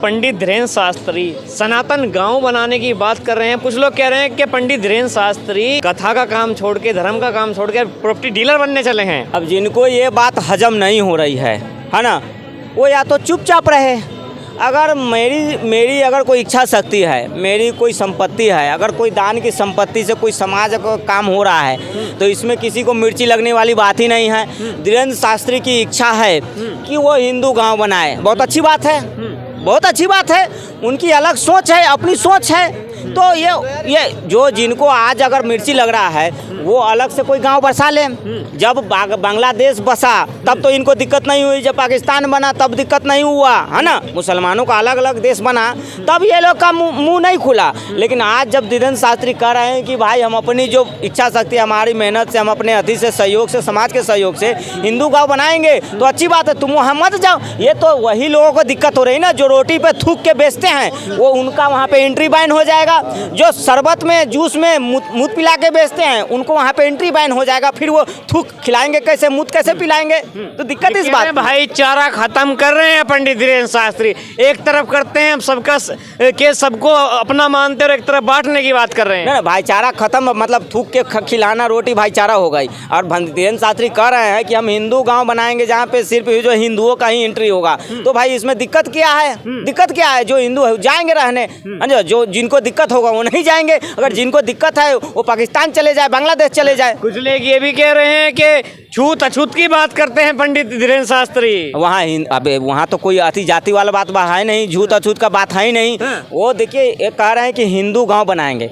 पंडित धीरेन्द्र शास्त्री सनातन गांव बनाने की बात कर रहे हैं। कुछ लोग कह रहे हैं कि पंडित धीरेन्द्र शास्त्री कथा का काम छोड़ के, धर्म का काम छोड़ के प्रॉपर्टी डीलर बनने चले हैं। अब जिनको ये बात हजम नहीं हो रही है ना, वो या तो चुपचाप रहे। अगर मेरी अगर कोई इच्छा शक्ति है, मेरी कोई संपत्ति है, अगर कोई दान की संपत्ति से कोई समाज का काम हो रहा है तो इसमें किसी को मिर्ची लगने वाली बात ही नहीं है। धीरेन्द्र शास्त्री की इच्छा है कि वो हिंदू गांव बनाए, बहुत अच्छी बात है, बहुत अच्छी बात है। उनकी अलग सोच है, अपनी सोच है। तो ये जो जिनको आज अगर मिर्ची लग रहा है वो अलग से कोई गांव बसा ले। जब बांग्लादेश बसा तब तो इनको दिक्कत नहीं हुई, जब पाकिस्तान बना तब दिक्कत नहीं हुआ, है ना। मुसलमानों का अलग अलग देश बना तब ये लोग का मुंह नहीं खुला। लेकिन आज जब धीरेन्द्र शास्त्री कह रहे हैं कि भाई हम अपनी जो इच्छा शक्ति, हमारी मेहनत से, हम अपने अति से सहयोग से, समाज के सहयोग से हिंदू गाँव बनाएंगे, तो अच्छी बात है, तुम वहाँ मत जाओ। ये तो वही लोगों को दिक्कत हो रही ना जो रोटी पे थूक के बेचते हैं, वो उनका वहाँ पे एंट्री बैन हो जाएगा। जो शरबत में, जूस में मूत पिला के बेचते हैं, उनको वहाँ पे एंट्री बैन हो जाएगा। फिर वो थूक खिलाएंगे कैसे, मूत कैसे पिलाएंगे? तो दिक्कत इस बात। भाईचारा खत्म कर रहे हैं पंडित धीरेन्द्र शास्त्री। एक तरफ करते हैं सबका के सबको अपना मानते और एक तरफ बांटने की बात कर रहे हैं। ना भाईचारा खत्म मतलब थूक के खिलाना रोटी भाईचारा हो गई। और धीरेन्द्र शास्त्री कह रहे हैं कि हम हिंदू गाँव बनाएंगे जहाँ पे सिर्फ जो हिंदुओं का ही एंट्री होगा। तो भाई इसमें दिक्कत क्या है? दिक्कत क्या है? जो हिंदू जाएंगे रहने, जो जिनको दिक्कत होगा वो नहीं जाएंगे। अगर जिनको दिक्कत है वो पाकिस्तान चले जाए, बांग्लादेश चले जाए। कुछ लोग ये भी कह रहे हैं कि छूत अछूत की बात करते हैं पंडित धीरेन्द्र शास्त्री। वहाँ तो कोई अति जाति वाला बात है नहीं, झूठ अछूत का बात है ही नहीं। वो देखिए एक कह रहे हैं कि हिंदू गांव बनाएंगे,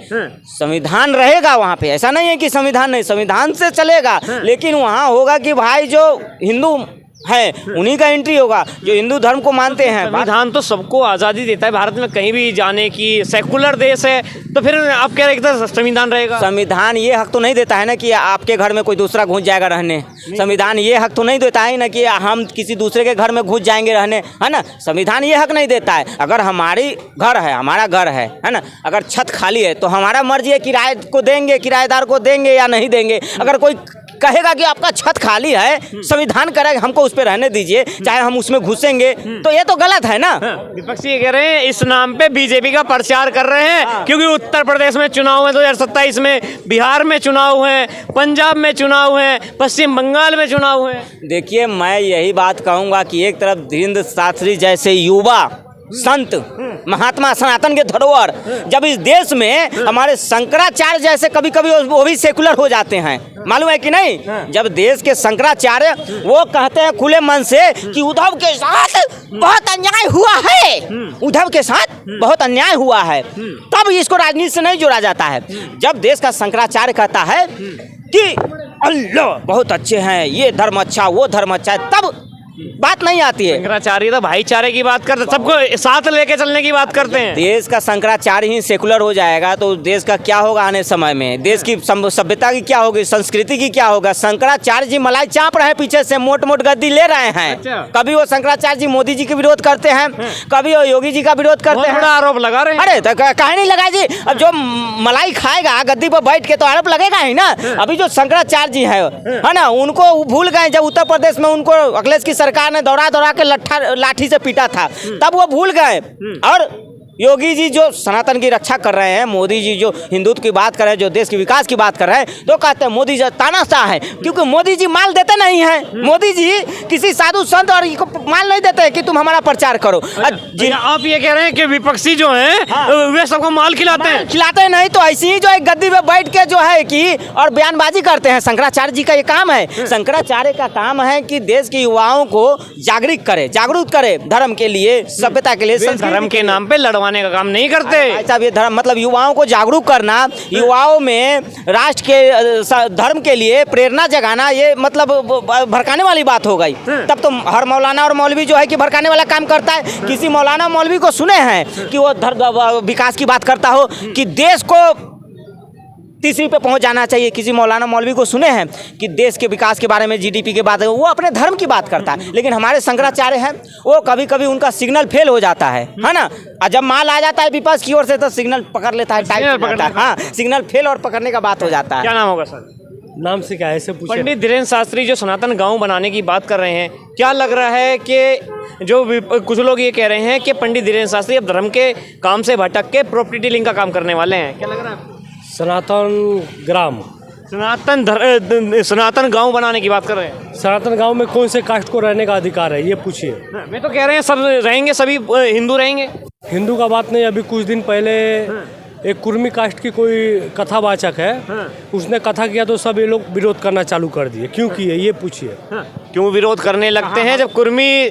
संविधान रहेगा वहाँ पे, ऐसा नहीं है कि संविधान नहीं, संविधान से चलेगा। लेकिन वहाँ होगा कि भाई जो हिंदू है उन्हीं का एंट्री होगा, जो हिंदू धर्म को मानते हैं। संविधान तो सबको आज़ादी देता है भारत में कहीं भी जाने की, सेकुलर देश है, तो फिर आप कह रहे हैं कि संविधान रहेगा। संविधान ये हक तो नहीं देता है ना कि आपके घर में कोई दूसरा घुस जाएगा रहने। संविधान ये हक तो नहीं देता है ना कि हम किसी दूसरे के घर में घुस जाएंगे रहने, है ना। संविधान ये हक नहीं देता है। अगर हमारी घर है, हमारा घर है ना, अगर छत खाली है तो हमारा मर्जी है, किराए को देंगे, किराएदार को देंगे या नहीं देंगे। अगर कोई कहेगा कि आपका छत खाली है, संविधान करेगा हमको उस पर रहने दीजिए, चाहे हम उसमें घुसेंगे, तो ये तो गलत है ना। विपक्षी ये कह रहे हैं इस नाम पे बीजेपी का प्रचार कर रहे हैं। क्योंकि उत्तर प्रदेश में चुनाव है 2027 में, बिहार में चुनाव है, पंजाब में चुनाव है, पश्चिम बंगाल में चुनाव है। देखिए मैं यही बात कहूँगा कि एक तरफ धीरेन्द्र शास्त्री जैसे युवा संत, महात्मा, सनातन के धरोहर, जब इस देश में हमारे शंकराचार्य जैसे कभी कभी वो भी सेकुलर हो जाते हैं, मालूम है कि नहीं। जब देश के शंकराचार्य वो कहते हैं खुले मन से कि उद्धव के साथ बहुत अन्याय हुआ है, उद्धव के साथ बहुत अन्याय हुआ है, तब इसको राजनीति से नहीं जोड़ा जाता है। जब देश का शंकराचार्य कहता है कि अल्लाह बहुत अच्छे हैं, ये धर्म अच्छा, वो धर्म अच्छा है, तब बात नहीं आती है। शंकराचार्य तो भाईचारे की बात करते, सबको साथ लेके चलने की बात करते हैं। देश का शंकराचार्य ही सेकुलर हो जाएगा तो देश का क्या होगा आने समय में? देश की सभ्यता की क्या होगी, संस्कृति की क्या होगा? शंकराचार्य जी मलाई चाप रहे पीछे से, मोट गद्दी ले रहे हैं। अच्छा। कभी वो शंकराचार्य जी मोदी जी के विरोध करते हैं, कभी वो योगी जी का विरोध करते हैं। बड़ा आरोप लगा रहे हैं। अरे तो कहे नहीं लगा जी, अब जो मलाई खाएगा गद्दी पर बैठ के तो आरोप लगेगा ही ना। अभी जो शंकराचार्य जी है ना, उनको भूल गए जब उत्तर प्रदेश में उनको अखिलेश की सरकार ने दौड़ा के लाठी से पीटा था, तब वो भूल गए। और योगी जी जो सनातन की रक्षा कर रहे हैं, मोदी जी जो हिंदुत्व की बात कर रहे हैं, जो देश के विकास की बात कर रहे हैं, तो कहते हैं मोदी जी तानाशाह है, क्योंकि मोदी जी माल देते नहीं हैं। मोदी जी किसी साधु संत और को माल नहीं देते हैं कि तुम हमारा प्रचार करो। आप ये कह रहे हैं कि विपक्षी जो हैं वे सबको माल खिलाते हैं? खिलाते नहीं तो ऐसे ही जो एक गद्दी पे बैठ के जो है कि और बयानबाजी करते हैं। शंकराचार्य जी का ये काम है, शंकराचार्य का काम है कि देश के युवाओं को जागरूक करे धर्म के लिए, सभ्यता के लिए। धर्म के नाम पे लड़वाने का काम नहीं करते साहब। ये धर्म मतलब युवाओं को जागरूक करना, युवाओं में राष्ट्र के धर्म के लिए प्रेरणा जगाना, ये मतलब भड़काने वाली बात हो गई। तब तो हर मौलाना और मौलवी जो है कि भड़काने वाला काम करता है। किसी मौलाना मौलवी को सुने हैं कि वो विकास की बात करता हो कि देश को तीसरी पे पहुंच जाना चाहिए? किसी मौलाना मौलवी को सुने हैं कि देश के विकास के बारे में, जीडीपी के बारे में? वो अपने धर्म की बात करता है। लेकिन हमारे शंकराचार्य हैं, वो कभी कभी उनका सिग्नल फेल हो जाता है ना। और जब माल आ जाता है विपक्ष की ओर से तो सिग्नल पकड़ लेता है, टाइट पकड़ता है। हाँ, सिग्नल फेल और पकड़ने का बात हो जाता है। क्या नाम होगा सर? नाम से क्या है, ऐसे पूछे। पंडित धीरेन्द्र शास्त्री जो सनातन गांव बनाने की बात कर रहे हैं, क्या लग रहा है कि जो कुछ लोग ये कह रहे हैं कि पंडित धीरेन्द्र शास्त्री अब धर्म के काम से भटक के प्रॉपर्टी डीलिंग का काम करने वाले हैं, क्या लग रहा है आपको? सनातन ग्राम, सनातन गांव बनाने की बात कर रहे हैं। सनातन गांव में कौन से कास्ट को रहने का अधिकार है, ये पूछिए। मैं तो कह रहे हैं सब रहेंगे, सभी हिंदू रहेंगे। हिंदू का बात नहीं, अभी कुछ दिन पहले एक कुर्मी कास्ट की कोई कथावाचक है, उसने कथा किया तो सब ये लोग विरोध करना चालू कर दिए। क्यों किए, ये पूछिए। क्यों विरोध करने लगते हैं जब कुर्मी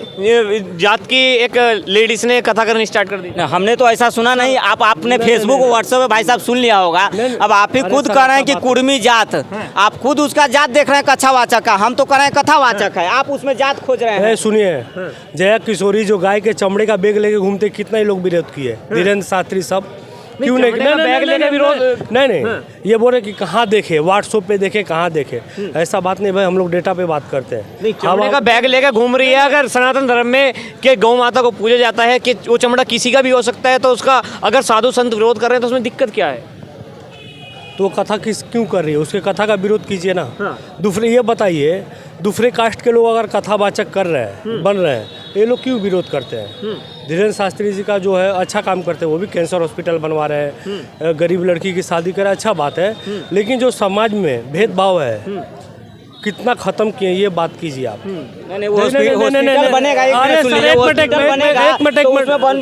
जात की एक लेडीज ने कथा करनी स्टार्ट कर दी? हमने तो ऐसा सुना नहीं। आपने फेसबुक व्हाट्सएप पे भाई साहब सुन लिया होगा। अब आप ही खुद कह रहे हैं कि कुर्मी जात, आप खुद उसका जात देख रहे हैं कथावाचक का, हम तो कह रहे हैं कथावाचक है, आप उसमें जात खोज रहे हैं। सुनिए, जया किशोरी जो गाय के चमड़े का बैग लेके घूमते, कितना ही लोग विरोध किए, धीरेन्द्र शास्त्री सब। क्यों नहीं? बैग लेके विरोध नहीं, ये बोल रहे कि कहाँ देखे, व्हाट्सएप पे देखे, कहाँ देखे, ऐसा बात नहीं भाई, हम लोग डेटा पे बात करते हैं। चमड़े का बैग लेकर घूम रही है। अगर सनातन धर्म में के गौ माता को पूजा जाता है कि वो चमड़ा किसी का भी हो सकता है, तो उसका अगर साधु संत विरोध कर रहे हैं तो उसमें दिक्कत क्या है? तो कथा क्यों कर रही है, उसके कथा का विरोध कीजिए ना। दूसरे ये बताइए, दूसरे कास्ट के लोग अगर कथावाचक कर रहे हैं, बन रहे हैं, ये लोग क्यों विरोध करते हैं? धीरेन्द्र शास्त्री जी का जो है अच्छा काम करते हैं, वो भी कैंसर हॉस्पिटल बनवा रहे हैं, गरीब लड़की की शादी करे, अच्छा बात है। लेकिन जो समाज में भेदभाव है कितना खत्म किए, ये बात कीजिए आप। नहीं, वो हॉस्पिटल बनेगा,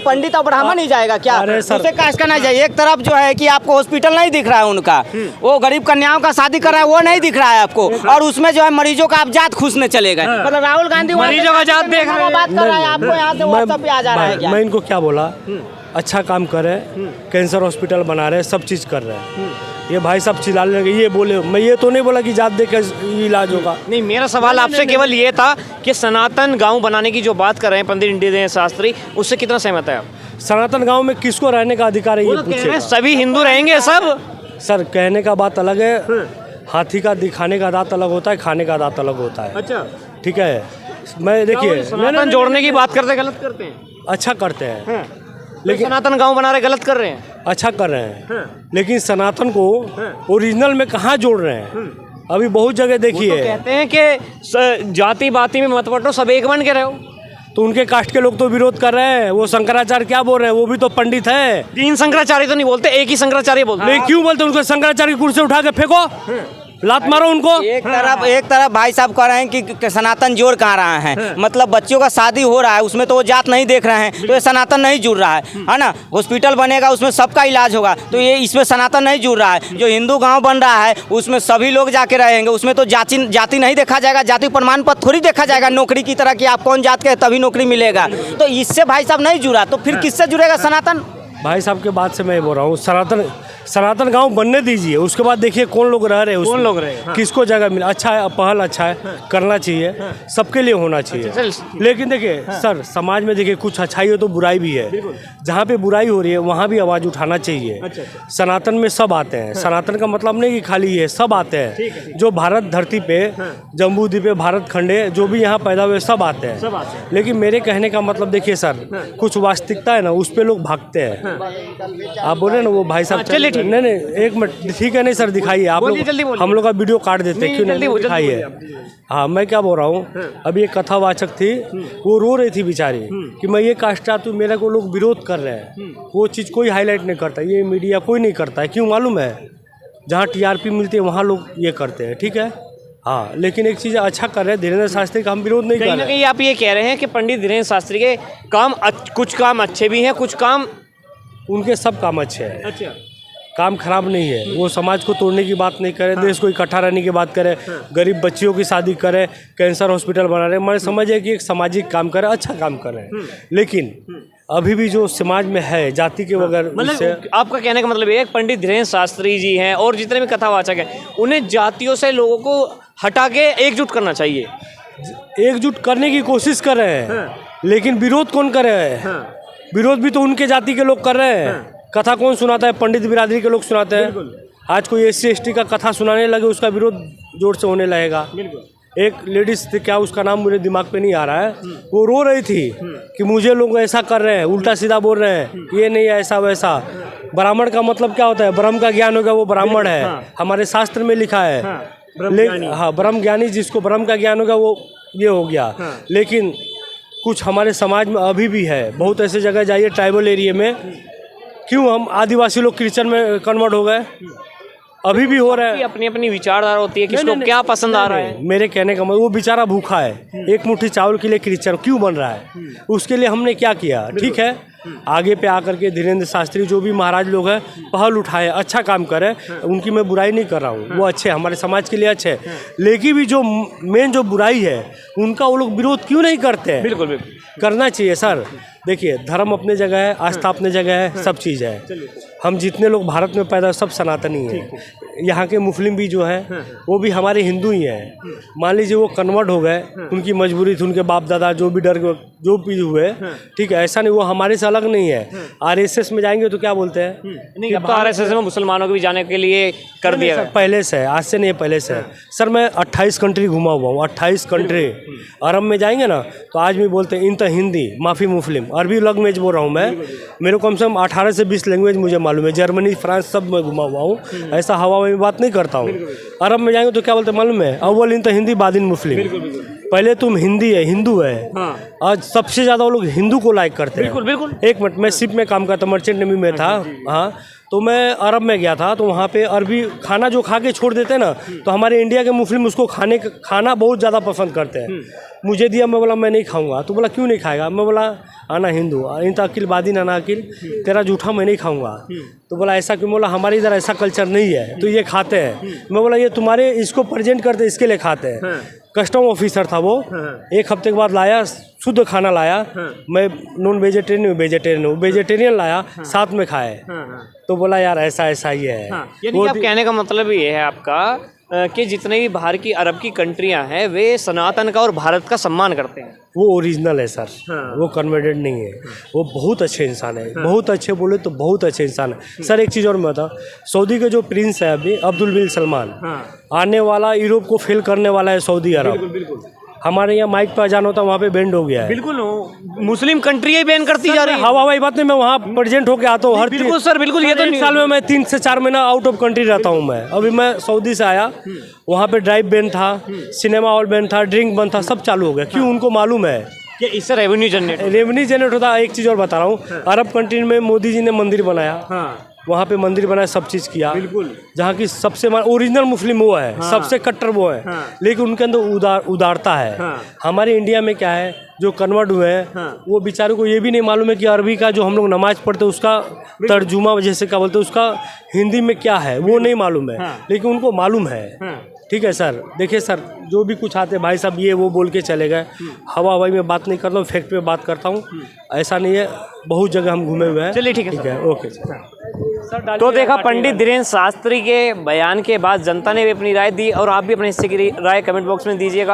पंडित और ब्राह्मण ही जाएगा क्या? दूसरे कास्ट का नहीं जाए। एक तरफ जो है कि आपको हॉस्पिटल नहीं दिख रहा है उनका, वो गरीब कन्याओं का शादी कर रहा है, वो नहीं दिख रहा है आपको, और उसमें जो है मरीजों का आप जात खुशने चले गए। मतलब राहुल गांधी मरीजों का जात देख रहे हैं, बात कर रहा है, आपको यहाँ से व्हाट्सएप पे आ जा रहा है क्या? मैं इनको क्या बोला, अच्छा काम कर रहे, कैंसर हॉस्पिटल बना रहे, सब चीज़ कर रहे हैं। ये भाई साहब चिल्लाने लगे, ये बोले, मैं ये तो नहीं बोला कि जात देकर इलाज होगा। नहीं, मेरा सवाल आपसे केवल ये था कि सनातन गांव बनाने की जो बात कर रहे हैं पंडित धीरेन्द्र शास्त्री, उससे कितना सहमत है आप? सनातन गांव में किसको रहने का अधिकार है, ये पूछिए। सभी हिंदू रहेंगे सब। सर, कहने का बात अलग है, हाथी का दिखाने का दांत अलग होता है, खाने का दांत अलग होता है। अच्छा, ठीक है। मैं देखिए, सनातन जोड़ने की बात करते गलत करते हैं, अच्छा करते हैं, लेकिन सनातन गांव बना रहे गलत कर रहे हैं, अच्छा कर रहे हैं। लेकिन सनातन को ओरिजिनल में कहाँ जोड़ रहे हैं? अभी बहुत जगह देखिए, तो कहते हैं कि जाति बाती में मत बटो, सब एक बन के रहो। तो उनके कास्ट के लोग तो विरोध कर रहे हैं। वो शंकराचार्य क्या बोल रहे हैं, वो भी तो पंडित है। 3 शंकराचार्य तो नहीं बोलते, एक ही शंकराचार्य बोलते। नहीं, क्यों बोलते? उनको शंकराचार्य की कुर्सी उठा के फेंको, लात मारो उनको। एक तरफ भाई साहब कह रहे हैं कि सनातन जोड़ कहाँ रहा है, मतलब बच्चों का शादी हो रहा है, उसमें तो वो जात नहीं देख रहे हैं, तो ये सनातन नहीं जुड़ रहा है ना। हॉस्पिटल बनेगा, उसमें सबका इलाज होगा, तो ये इसमें सनातन नहीं जुड़ रहा है। जो हिंदू गांव बन रहा है, उसमें सभी लोग जाके रहेंगे, उसमें तो जाति नहीं देखा जाएगा, जाति प्रमाण पत्र थोड़ी देखा जाएगा नौकरी की तरह कि आप कौन जात के तभी नौकरी मिलेगा। तो इससे भाई साहब नहीं जुड़ा, तो फिर किससे जुड़ेगा सनातन? भाई साहब के बात से मैं बोल रहा हूँ, सनातन गांव बनने दीजिए, उसके बाद देखिए कौन लोग रह रहे हैं, कौन लोग रहे हैं, किसको जगह मिले। अच्छा है, पहल अच्छा है, करना चाहिए, सबके लिए होना चाहिए। लेकिन देखिए सर, समाज में देखिए कुछ अच्छाई हो तो बुराई भी है। जहाँ पे बुराई हो रही है वहाँ भी आवाज़ उठाना चाहिए। सनातन में सब आते हैं, सनातन का मतलब नहीं कि खाली ये सब आते हैं। जो भारत धरती पे, जम्बू द्वीप, भारत खंडे, जो भी यहाँ पैदा हुए सब आते हैं। लेकिन मेरे कहने का मतलब देखिए सर, कुछ वास्तविकता है ना, उस पर लोग भागते हैं। आप बोले ना वो भाई साहब, नहीं, एक मिनट, ठीक है। नहीं सर, दिखाइए आप लोग, हम लोग का वीडियो काट देते हैं, क्यों नहीं दिखाइए। हाँ, मैं क्या बोल रहा हूँ, अभी एक कथावाचक थी, वो रो रही थी बेचारी कि मैं ये कास्ट चाहती हूँ, मेरे को लोग विरोध कर रहे हैं। वो चीज़ कोई हाईलाइट नहीं करता, ये मीडिया कोई नहीं करता है। क्यों मालूम है? जहाँ TRP मिलती है वहाँ लोग ये करते हैं, ठीक है। हाँ, लेकिन एक चीज़ अच्छा कर रहे हैं धीरेन्द्र शास्त्री का, हम विरोध नहीं कर रहे हैं। कहीं आप ये कह रहे हैं कि पंडित धीरेन्द्र शास्त्री के काम कुछ काम अच्छे भी हैं, कुछ काम, उनके सब काम अच्छे हैं। अच्छा, काम खराब नहीं है। वो समाज को तोड़ने की बात नहीं करे, देश को इकट्ठा रहने की बात करे, गरीब बच्चियों की शादी करे, कैंसर हॉस्पिटल बना रहे, मैंने समझे कि एक सामाजिक काम करे, अच्छा काम कर रहे हैं। लेकिन अभी भी जो समाज में है जाति के बगैर, मतलब आपका कहने का मतलब ये है, पंडित धीरेन्द्र शास्त्री जी हैं और जितने भी कथावाचक हैं, उन्हें जातियों से लोगों को हटा के एकजुट करना चाहिए। एकजुट करने की कोशिश कर रहे हैं, लेकिन विरोध कौन कर रहे हैं? विरोध भी तो उनके जाति के लोग कर रहे हैं। कथा कौन सुनाता है? पंडित बिरादरी के लोग सुनाते हैं। आज कोई SC ST का कथा सुनाने लगे, उसका विरोध जोर से होने लगेगा। एक लेडीज थी, क्या उसका नाम मुझे दिमाग पे नहीं आ रहा है, वो रो रही थी कि मुझे लोग ऐसा कर रहे हैं, उल्टा सीधा बोल रहे हैं, ये नहीं ऐसा वैसा। ब्राह्मण का मतलब क्या होता है? ब्रह्म का ज्ञान होगा वो ब्राह्मण है, हमारे शास्त्र में लिखा है। हाँ, ब्रह्म ज्ञानी, जिसको ब्रह्म का ज्ञान होगा वो ये हो गया। लेकिन कुछ हमारे समाज में अभी भी है, बहुत ऐसे जगह जाइए ट्राइबल एरिया में, क्यों हम आदिवासी लोग क्रिश्चियन में कन्वर्ट हो गए, अभी भी हो रहा है। अपनी अपनी विचारधारा होती है, किसको क्या पसंद आ रहा है। मेरे कहने का मतलब, वो बेचारा भूखा है, एक मुट्ठी चावल के लिए क्रिश्चियन क्यों बन रहा है, उसके लिए हमने क्या किया। ठीक है, आगे पे आकर के धीरेन्द्र शास्त्री जो भी महाराज लोग हैं पहल उठाए, अच्छा काम करे, उनकी मैं बुराई नहीं कर रहा हूँ, वो अच्छे हमारे समाज के लिए अच्छे हैं। लेकिन भी जो मेन जो बुराई है उनका वो लोग विरोध क्यों नहीं करते हैं। बिल्कुल बिल्कुल करना चाहिए सर। देखिए, धर्म अपने जगह है, आस्था अपने जगह है, सब चीज़ है। हम जितने लोग भारत में पैदा सब सनातनी हैं। यहाँ के मुस्लिम भी जो है वो भी हमारे हिंदू ही हैं। मान लीजिए वो कन्वर्ट हो गए, उनकी मजबूरी थी, उनके बाप दादा जो भी डर जो भी हुए, ठीक है, ऐसा नहीं, वो हमारे से अलग नहीं है। आरएसएस में जाएंगे तो क्या बोलते हैं, नहीं, अब तो आरएसएस में मुसलमानों को भी जाने के लिए कर दिया है। पहले से है, आज से नहीं है, पहले से है सर। मैं 28 कंट्री घुमा हुआ हूँ, 28 कंट्री। अरब में जाएंगे ना तो आज भी बोलते हैं इन तो हिंदी, माफ़ी मुस्लिम, अरबी लैंग्वेज बोल रहा हूँ मैं। मेरे को कम से कम 18 से 20 लैंग्वेज मुझे मालूम है। जर्मनी, फ्रांस सब मैं घुमा हुआ हूँ, ऐसा हवा में बात नहीं करता हूँ। अरब में जाएंगे तो क्या बोलते हैं मालूम है, अव्वल इन तो हिंदी बादिन मुस्लिम। पहले तुम हिंदी है, हिंदू है। आज सबसे ज़्यादा वो लोग हिंदू को लाइक करते हैं। बिल्कुल। एक मिनट, मैं शिप में काम करता, मर्चेंट नेवी में था। हाँ, तो मैं अरब में गया था, तो वहाँ पे अरबी खाना जो खा के छोड़ देते हैं ना, तो हमारे इंडिया के मुस्लिम उसको खाना बहुत ज़्यादा पसंद करते हैं। मुझे दिया, मैं बोला मैं नहीं खाऊंगा। तो बोला क्यों नहीं खाएगा? मैं बोला आना हिंदू, इन तो अकिल बादिन आना अकिल, तेरा जूठा मैं नहीं खाऊंगा। तो बोला ऐसा क्यों? बोला हमारे इधर ऐसा कल्चर नहीं है, तो ये खाते हैं। मैं बोला ये तुम्हारे इसको प्रेजेंट करते, इसके लिए खाते हैं। कस्टम ऑफिसर था वो, एक हफ्ते के बाद लाया, शुद्ध खाना लाया। मैं नॉन वेजिटेरियन हूँ, वेजिटेरियन लाया, साथ में खाए। तो बोला यार ऐसा ऐसा ही है। यानी आप कहने का मतलब ये है आपका कि जितने भी बाहर की अरब की कंट्रियां हैं वे सनातन का और भारत का सम्मान करते हैं। वो ओरिजिनल है सर। वो कन्वर्टेड नहीं है। वो बहुत अच्छे इंसान है, बहुत अच्छे बोले तो बहुत अच्छे इंसान है। सर एक चीज़ और मैं बता, सऊदी के जो प्रिंस है अभी अब्दुल बिन सलमान, आने वाला यूरोप को फेल करने वाला है सऊदी अरब। हमारे यहाँ माइक पे अजान होता है, वहाँ पे बैंड हो गया है। बिल्कुल, मुस्लिम कंट्री बैन करती जा रही है। हवाई बात नहीं, मैं वहाँ प्रेजेंट होके आता हूँ हर। बिल्कुल सर, बिल्कुल। ये तो एक साल में मैं 3 से 4 महीना आउट ऑफ कंट्री रहता हूँ मैं। अभी मैं सऊदी से आया, वहाँ पे ड्राइव बैन था, सिनेमा हॉल बैन था, ड्रिंक बंद था, सब चालू हो गया। क्यों? उनको मालूम है कि इससे रेवेन्यू जनरेट होता है। एक चीज़ और बता रहा हूँ, अरब कंट्री में मोदी जी ने मंदिर बनाया, वहाँ पे मंदिर बनाया, सब चीज़ किया। बिल्कुल। जहाँ की सबसे ओरिजिनल मुस्लिम वो है, सबसे कट्टर वो है। लेकिन उनके अंदर उदारता है। हमारे इंडिया में क्या है, जो कन्वर्ट हुए हैं वो बेचारों को ये भी नहीं मालूम है कि अरबी का जो हम लोग नमाज पढ़ते हैं उसका तर्जुमा जैसे क्या बोलते हैं, उसका हिंदी में क्या है वो नहीं मालूम है। लेकिन उनको मालूम है। ठीक है सर। देखिए सर, जो भी कुछ आते भाई साहब ये वो बोल के चले गए। हवाई में बात नहीं करता हूँ, फैक्ट पे बात करता हूँ। ऐसा नहीं है, बहुत जगह हम घूमे हुए हैं। चलिए ठीक है, ओके सर। तो देखा पंडित धीरेन्द्र शास्त्री के बयान के बाद जनता ने भी अपनी राय दी, और आप भी अपने हिस्से की राय कमेंट बॉक्स में दीजिएगा।